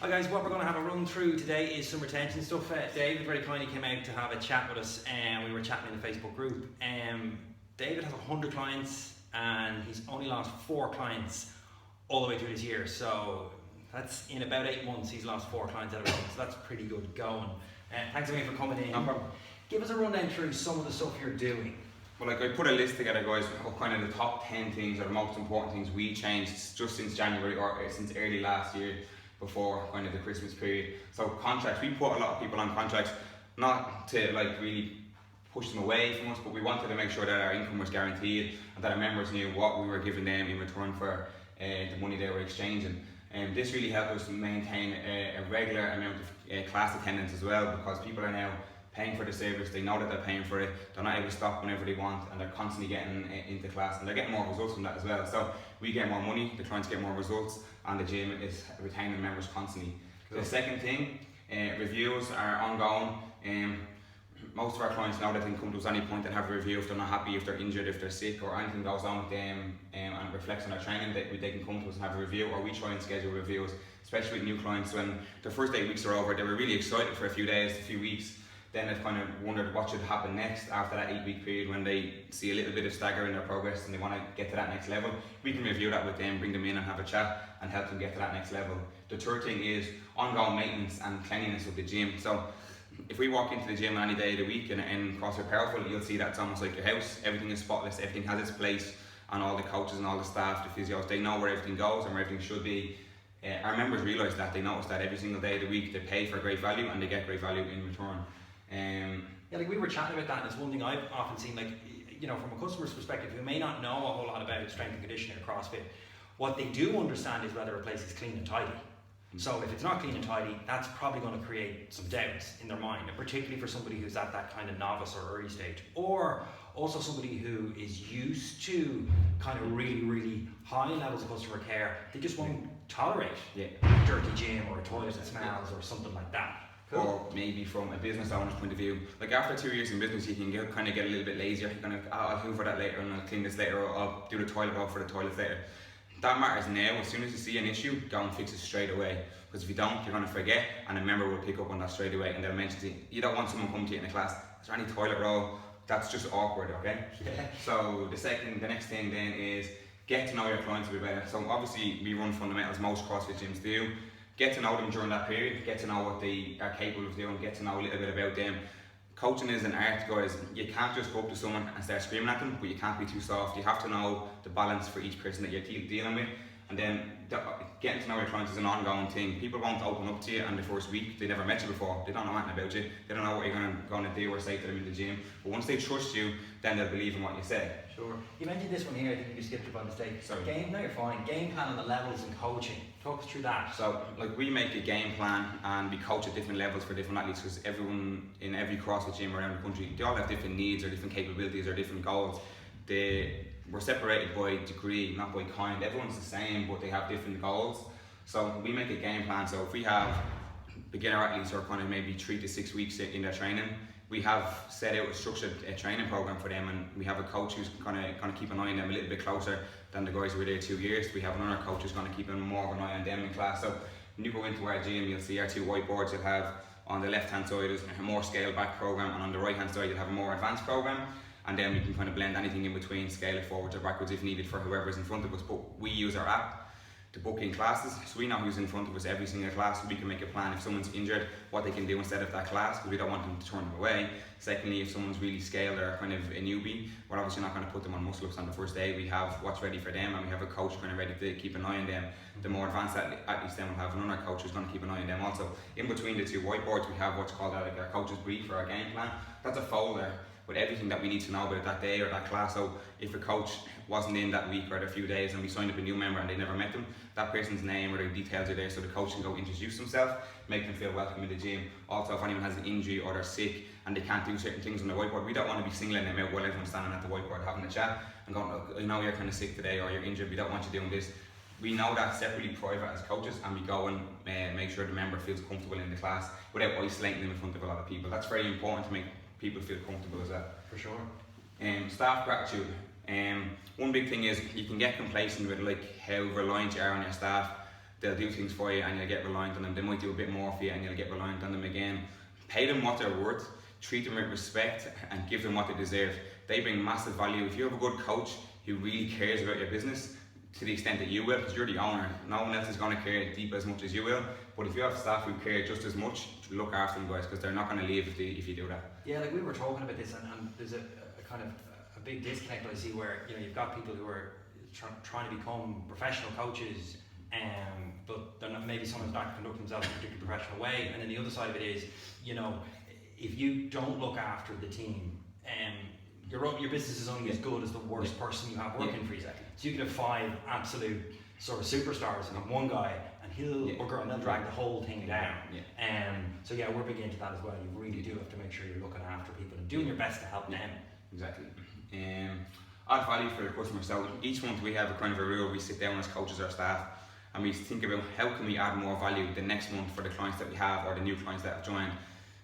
Hi guys, what we're going to have a run through today is some retention stuff. David very kindly came out to have a chat with us and we were chatting in the Facebook group. David has 100 clients and he's only lost 4 clients all the way through this year. So that's in about 8 months he's lost 4 clients out of 1, so that's pretty good going. Thanks again for coming in. No problem. Give us a rundown through some of the stuff you're doing. Well, I put a list together, guys, of kind of the top 10 things or the most important things we changed just since January or since early last year, before kind of the Christmas period. So contracts, we put a lot of people on contracts, not to really push them away from us, but we wanted to make sure that our income was guaranteed and that our members knew what we were giving them in return for the money they were exchanging. And this really helped us maintain a regular amount of class attendance as well, because people are now paying for the service, they know that they're paying for it, they're not able to stop whenever they want, and they're constantly getting into class, and they're getting more results from that as well. So we get more money, the clients get more results, and the gym is retaining members constantly. Cool. The second thing, reviews are ongoing. Most of our clients know that they can come to us at any point and have a review if they're not happy, if they're injured, if they're sick, or anything goes on with them and it reflects on their training, they can come to us and have a review, or we try and schedule reviews, especially with new clients. When the first 8 weeks are over, they were really excited for a few days, a few weeks. Then they've kind of wondered what should happen next after that 8-week period, when they see a little bit of stagger in their progress and they want to get to that next level. We can review that with them, bring them in and have a chat and help them get to that next level. The third thing is ongoing maintenance and cleanliness of the gym. So if we walk into the gym any day of the week and CrossFit Powerful, you'll see that it's almost like your house. Everything is spotless, everything has its place, and all the coaches and all the staff, the physios, they know where everything goes and where everything should be. Our members realise that, they notice that every single day of the week they pay for great value and they get great value in return. Yeah, we were chatting about that, and it's one thing I've often seen, from a customer's perspective, who may not know a whole lot about strength and conditioning or CrossFit, what they do understand is whether a place is clean and tidy. So if it's not clean and tidy, that's probably going to create some doubts in their mind, and particularly for somebody who's at that kind of novice or early stage, or also somebody who is used to kind of really, really high levels of customer care. They just won't tolerate a dirty gym or a toilet that smells or something like that. Cool. Or maybe from a business owner's point of view, like after 2 years in business, you can kind of get a little bit lazier. You're kind of, I'll hoover that later and I'll clean this later, or I'll do the toilet off for the toilets later. That matters now. As soon as you see an issue, go and fix it straight away. Because if you don't, you're going to forget, and a member will pick up on that straight away, and they'll mention to you. You don't want someone coming to you in a class, is there any toilet roll? That's just awkward, okay? Yeah. So the next thing then is get to know your clients a bit better. So obviously we run fundamentals, most CrossFit gyms do. Get to know them during that period, get to know what they are capable of doing, get to know a little bit about them. Coaching is an art, guys. You can't just go up to someone and start screaming at them, but you can't be too soft. You have to know the balance for each person that you're dealing with. And then getting to know your clients is an ongoing thing. People won't open up to you in the first week. They never met you before. They don't know anything about you. They don't know what you're going to do or say to them in the gym. But once they trust you, then they'll believe in what you say. Sure. You mentioned this one here, I think you just skipped it by mistake. Sorry. No, you're fine. Game plan on the levels and coaching. Talk us through that. So, we make a game plan and we coach at different levels for different athletes, because everyone in every CrossFit gym around the country, they all have different needs or different capabilities or different goals. We're separated by degree, not by kind. Everyone's the same, but they have different goals. So we make a game plan. So if we have beginner athletes who are kind of maybe 3 to 6 weeks in their training, we have set out a structured training program for them, and we have a coach who's going to keep an eye on them a little bit closer than the guys who were there 2 years. We have another coach who's going to keep more of an eye on them in class. So when you go into our gym, you'll see our 2 whiteboards. You'll have on the left hand side is a more scaled back program, and on the right hand side you'll have a more advanced program. And then we can kind of blend anything in between, scale it forwards or backwards if needed for whoever's in front of us. But we use our app to book in classes, so we know who's in front of us every single class, so we can make a plan if someone's injured, what they can do instead of that class, because we don't want them to turn them away. Secondly, if someone's really scaled or kind of a newbie, we're obviously not going to put them on muscle ups on the first day. We have what's ready for them, and we have a coach kind of ready to keep an eye on them. The more advanced athletes then will have another coach who's going to keep an eye on them also. In between the 2 whiteboards, we have what's called our coach's brief or our game plan. That's a folder with everything that we need to know about that day or that class. So if a coach wasn't in that week or a few days and we signed up a new member and they never met them, that person's name or their details are there, so the coach can go introduce himself, make them feel welcome in the gym. Also, if anyone has an injury or they're sick and they can't do certain things on the whiteboard, we don't want to be singling them out while everyone's standing at the whiteboard having a chat and going, look, I know you're kind of sick today or you're injured, we don't want you doing this. We know that separately private as coaches, and we go and make sure the member feels comfortable in the class without isolating them in front of a lot of people. That's very important to make people feel comfortable as well. For sure. Staff gratitude. One big thing is you can get complacent with how reliant you are on your staff. they'll do things for you and you'll get reliant on them. They might do a bit more for you and you'll get reliant on them again. Pay them what they're worth, treat them with respect and give them what they deserve. They bring massive value. If you have a good coach who really cares about your business to the extent that you will, because you're the owner, no one else is going to care deep as much as you will, but if you have staff who care just as much, look after them, guys, because they're not going to leave if you do that. Yeah, like we were talking about this, and there's a kind of a big disconnect I see where, you know, you've got people who are trying to become professional coaches, but they're not, maybe someone's not conducting themselves in a particularly professional way. And then the other side of it is, you know, if you don't look after the team, your business is only as good as the worst person you have working for you. Exactly. So you could have 5 absolute sort of superstars and one guy, and he'll or girl, and they'll drag the whole thing down. So yeah, we're big into that as well. You really do have to make sure you're looking after people and doing your best to help them. Exactly. Add value for the customer. So each month we have a kind of a rule. We sit down as coaches, our staff, and we think about how can we add more value the next month for the clients that we have or the new clients that have joined.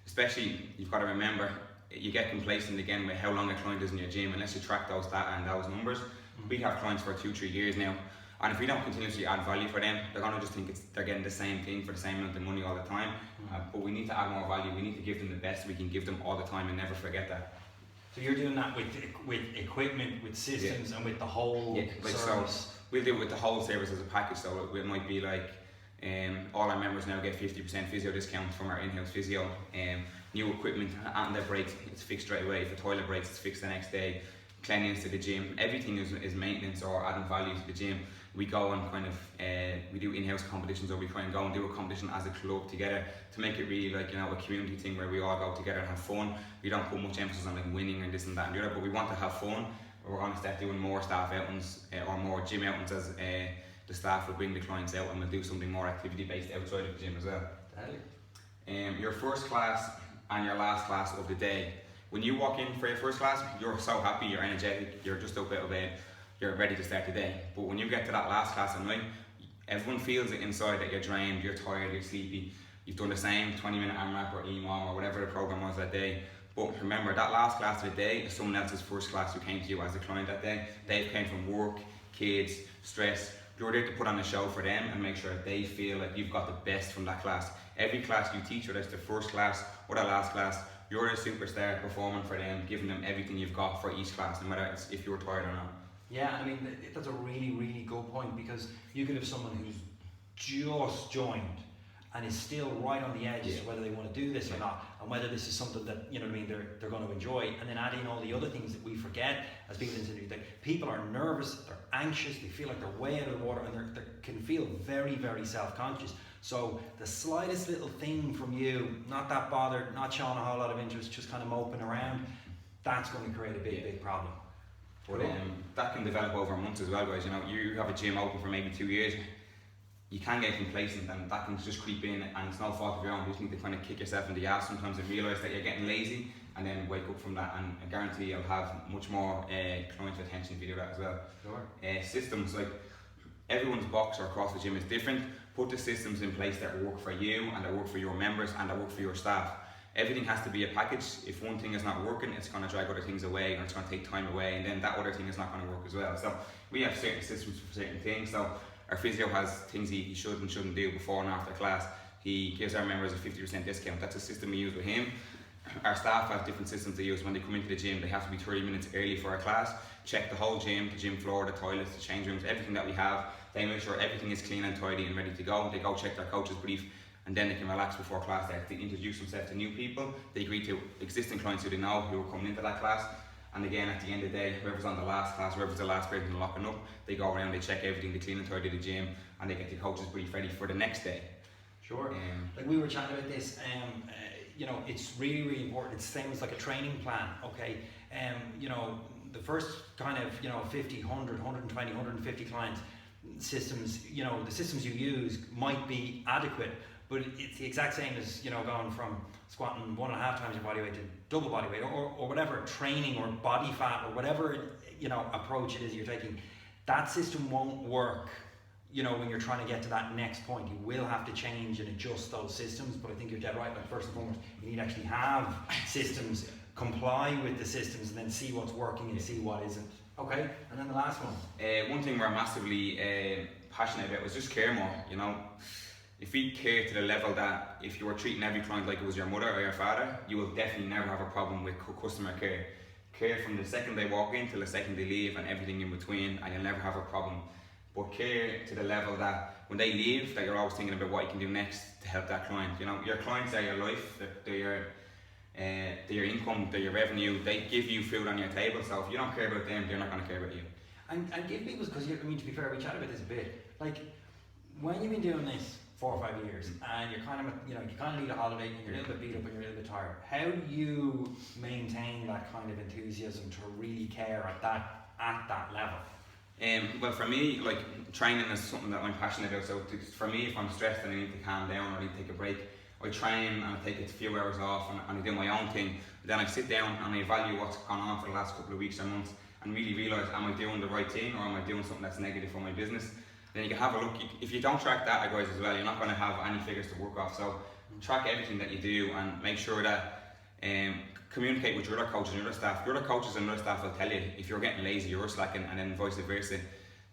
Especially, you've got to remember, you get complacent again with how long a client is in your gym unless you track those data and those numbers. We have clients for 2-3 years now, and if we don't continuously add value for them, they're going to just think they're getting the same thing for the same amount of money all the time. But we need to add more value. We need to give them the best we can give them all the time and never forget that. So you're doing that with equipment, with systems, and with the whole service? So we'll do it with the whole service as a package. So it might be like all our members now get 50% physio discount from our in-house physio. New equipment and their brakes, it's fixed straight away. If the toilet breaks, it's fixed the next day. Cleanliness to the gym, everything is maintenance or adding value to the gym. We go and kind of we do in-house competitions, or we try and go and do a competition as a club together to make it really like, you know, a community thing where we all go together and have fun. We don't put much emphasis on like winning and this and that and the other, but we want to have fun. We're going to start doing more staff outings or more gym outings as the staff will bring the clients out, and we'll do something more activity based outside of the gym as well. Your first class and your last class of the day. When you walk in for your first class, you're so happy, you're energetic, you're just up out of bed, you're ready to start the day. But when you get to that last class at night, everyone feels it inside that you're drained, you're tired, you're sleepy. You've done the same 20-minute AMRAP or EMOM or whatever the program was that day. But remember, that last class of the day is someone else's first class who came to you as a client that day. They came from work, kids, stress. You're there to put on a show for them and make sure that they feel like you've got the best from that class. Every class you teach, whether it's the first class or the last class, you're a superstar performing for them, giving them everything you've got for each class, no matter if you're tired or not. Yeah, I mean, that's a really, really good point, because you could have someone who's just joined and is still right on the edge as to whether they want to do this or not, and whether this is something that, you know what I mean, they're going to enjoy, and then add in all the other things that we forget as people into the day. People are nervous, they're anxious, they feel like they're way out of the water, and they can feel very, very self-conscious. So the slightest little thing from you, not that bothered, not showing a whole lot of interest, just kind of moping around, that's going to create a big problem. But that can develop over months as well, guys. You know, you have a gym open for maybe 2 years, you can get complacent, and that can just creep in, and it's no fault of your own. You just need to kind of kick yourself in the ass sometimes and realise that you're getting lazy, and then wake up from that, and I guarantee you'll have much more client attention if you do that as well. Sure. Systems, like everyone's box or CrossFit gym is different. Put the systems in place that work for you and that work for your members and that work for your staff. Everything has to be a package. If one thing is not working, it's going to drag other things away, or it's going to take time away, and then that other thing is not going to work as well. So we have certain systems for certain things. So our physio has things he should and shouldn't do before and after class. He gives our members a 50% discount. That's a system we use with him. Our staff have different systems they use. When they come into the gym, they have to be 30 minutes early for a class, check the whole gym, the gym floor, the toilets, the change rooms, everything that we have. They make sure everything is clean and tidy and ready to go. They go check their coach's brief, and then they can relax before class. They have to introduce themselves to new people. They agree to existing clients who they know who are coming into that class. And again, at the end of the day, whoever's on the last class, whoever's the last person locking up, they go around, they check everything, they clean and tidy the gym, and they get the coach's brief ready for the next day. Sure. Like we were chatting about this, you know, it's really, really important. It's the same as like a training plan, okay? You know, the first kind of, you know, 50, 100, 120, 150 clients, systems, you know, the systems you use might be adequate, but it's the exact same as, you know, going from squatting 1.5 times your body weight to double body weight, or whatever training or body fat or whatever, you know, approach it is you're taking. That system won't work, you know, when you're trying to get to that next point. You will have to change and adjust those systems, but I think you're dead right. Like, first and foremost, you need to actually have systems, comply with the systems, and then see what's working and see what isn't. Okay, and then the last one. One thing we're massively passionate about was just care more, you know. If we care to the level that if you were treating every client like it was your mother or your father, you will definitely never have a problem with customer care. Care from the second they walk in till the second they leave and everything in between, and you'll never have a problem. But care to the level that when they leave, that you're always thinking about what you can do next to help that client. You know, your clients are your life, they're your income, they're your revenue, they give you food on your table, so if you don't care about them, they're not going to care about you. And give me, because I mean, to be fair, we chatted about this a bit, like when you've been doing this 4 or 5 years and you're kind of, you know, you kind of need a holiday and you're a little bit beat up and you're a little bit tired, how do you maintain that kind of enthusiasm to really care at that level? Well, for me, like training is something that I'm passionate about. So for me, if I'm stressed and I need to calm down or I need to take a break, I train and I take a few hours off and I do my own thing. Then I sit down and I evaluate what's gone on for the last couple of weeks or months and really realise, am I doing the right thing or am I doing something that's negative for my business? Then you can have a look. If you don't track data, guys, as well, you're not going to have any figures to work off. So track everything that you do and make sure that communicate with your other coaches and your other staff. Your other coaches and other staff will tell you if you're getting lazy, you're slacking, and then vice versa.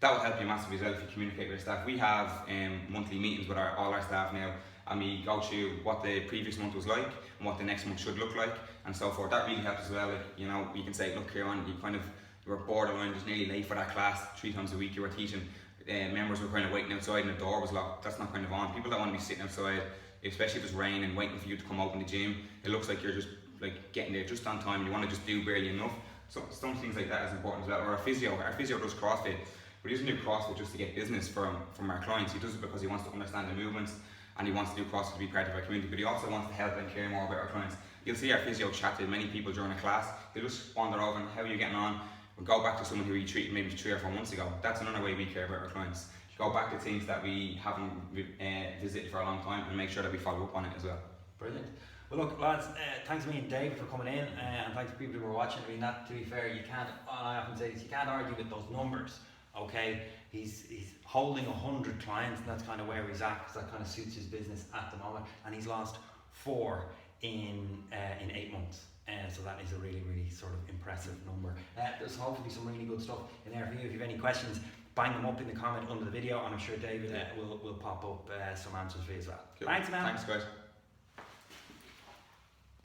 That will help you massively as well if you communicate with your staff. We have monthly meetings with all our staff now, and we go through what the previous month was like and what the next month should look like and so forth. That really helps as well. Like, you know, we can say, look, Kieran, you were borderline, just nearly late for that class 3 times a week you were teaching. Members were kind of waiting outside and the door was locked. That's not kind of on. People that want to be sitting outside, especially if it's raining, waiting for you to come open the gym, it looks like you're just like getting there just on time. You want to just do barely enough. So some things like that is important as well. Or our physio does CrossFit, but he doesn't do CrossFit just to get business from our clients. He does it because he wants to understand the movements and he wants to do CrossFit to be part of our community, but he also wants to help and care more about our clients. You'll see our physio chat to many people during a class. They'll just wander over and how are you getting on? We'll go back to someone who we treated maybe 3 or 4 months ago. That's another way we care about our clients. Go back to things that we haven't visited for a long time and make sure that we follow up on it as well. Brilliant. Well, look, lads, thanks to me and David for coming in, and thanks to people who were watching. I mean, that, to be fair, you can't, I often say this, you can't argue with those numbers, okay? He's holding 100 clients, and that's kind of where he's at, because that kind of suits his business at the moment, and he's lost 4 in 8 months. So that is a really, really sort of impressive number. There's hopefully some really good stuff in there for you. If you have any questions, bang them up in the comment under the video, and I'm sure David will pop up some answers for you as well. Cool. Thanks, man. Thanks, guys.